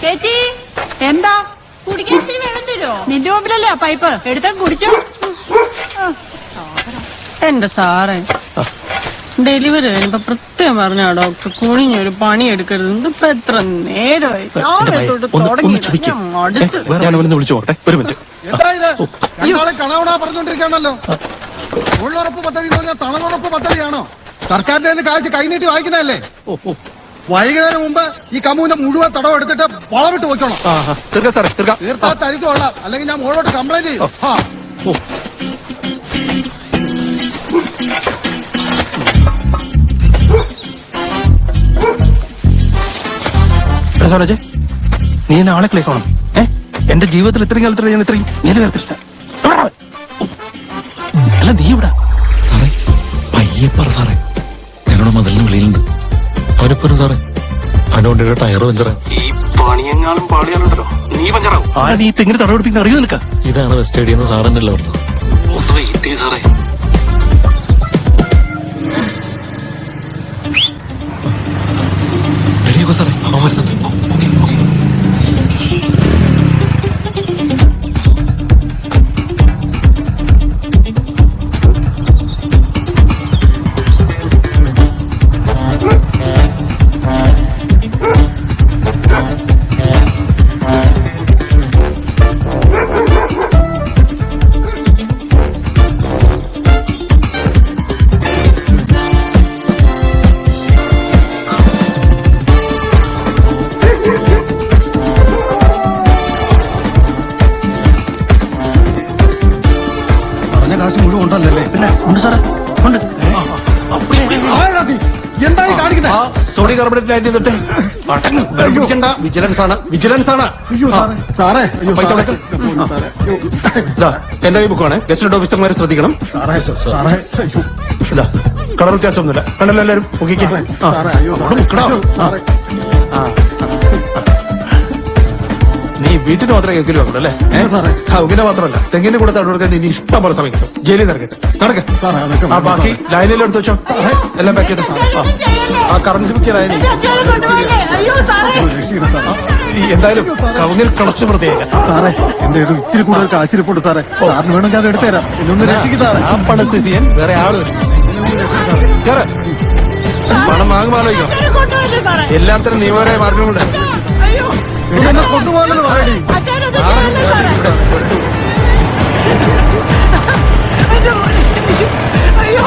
ചേച്ചി എന്താ കുടിക്കാൻ ഇച്ചിരി വെള്ളം തരുമോ? നിന്റെ മുമ്പിലല്ലേ പൈപ്പ് എടുത്താ കുടിച്ചോ. എന്റെ സാറേ, ഡെലിവറി കഴിഞ്ഞപ്പോ പ്രത്യേകം പറഞ്ഞ ഡോക്ടർ കുനിഞ്ഞൊരു പണി എടുക്കരുത്. ഇതിപ്പോ എത്ര നേരമായി ഒരു മിനിറ്റ്. പറഞ്ഞോണ്ടിരിക്കുകയാണല്ലോ. തൊഴിലുറപ്പ് പദ്ധതി തണലുറപ്പ് പദ്ധതിയാണോ? സർക്കാരിന്റെ കാശ് കൈനീട്ടി വായിക്കുന്നതല്ലേ? വൈകുന്നേരം മുമ്പ് ഈ കമ്മുവിന്റെ മുഴുവൻ തടവ് എടുത്തിട്ട് വളമിട്ട് വെക്കണം. തീർത്താ തനിക്ക് കൊള്ളാം, അല്ലെങ്കിൽ ഞാൻ മോളോട്ട് കംപ്ലൈന്റ് ചെയ്യും. സരോജെ, നീ എന്നെ ആളെ കളിക്കണം. എന്റെ ജീവിതത്തിൽ ഇത്രയും കാലത്തിൽ ഞാൻ ഇത്രയും നേരെ വരത്തില്ല. അല്ല, നീ ഇവിടെ പയ്യെ പറ സാറേ. ഞങ്ങളുടെ മതിലിന് വെളിയിലുണ്ട്. അവനെപ്പോഴും സാറേ, അവനോണ്ട് ടയർ പഞ്ചറാ. ഈ പണിയെങ്ങാളും പാടിയാലുണ്ടല്ലോ നീ പഞ്ചറാവും. ആരാ നീ തെങ്ങിന് തടവെടുപ്പിക്കുന്ന അറിയോ നിനക്ക്? ഇതാണ് വെസ്റ്റേഡിയം എന്ന് സാറെന്നല്ലോ പറഞ്ഞത്. ഒന്ന് വെയിറ്റ് ചെയ്യ് സാറേ. റെഡിയാക്കോ സാറേ, അവൻ വരുന്നുണ്ട്. എന്തായി കാണിക്കുന്നത്? സോഡി കാർബണേറ്റ് ലൈറ്റ് ചെയ്തിട്ട് വിജിലൻസ് ആണ്, വിജിലൻസ് ആണ്. സാറേ, പൈസ എന്റെ കൈ ബുക്കാണ്. ഗസ്റ്റ് ഓഫീസർമാരെ ശ്രദ്ധിക്കണം. ഇതാ കളർ വ്യത്യാസമൊന്നുമില്ല. കണ്ടല്ലോ എല്ലാവരും? നീ വീട്ടിൽ മാത്രമേ കേൾക്കലോ ഉള്ളൂ അല്ലേ? ഉങ്ങനെ മാത്രമല്ല, തെങ്ങിന്റെ കൂടെ തടവെടുക്കാൻ നീ ഇഷ്ടം പോലെ സമയം കിട്ടും. ജയിലിൽ നിറക്കട്ടെ. നടക്ക്. ആ ബാക്കി ലൈനിലും എടുത്ത് വെച്ചോ. എല്ലാം പാക്ക് ചെയ്തു. ആ കറൻസി ബുക്ക് ലൈനിൽ എന്തായാലും കവുങ്ങിൽ കളച്ച് പ്രത്യേക. സാറേ, എന്റെ ഇത്തിരി കൂടുതൽ കാശിരിപ്പുണ്ട് സാറേ. സാറിന് വേണമെങ്കിൽ അത് എടുത്തുതരാം. ഇതൊന്ന് രക്ഷിക്കും സാറേ. ആ പണത്ത് ചെയ്യാൻ വേറെ ആള് വരും. പണം വാങ്ങുമാലോചിക്കോ. എല്ലാത്തിനും നിയമപരമായ മാർഗങ്ങളുണ്ട്. കൊണ്ടുപോകാനെന്ന് പറയണേ. അയ്യോ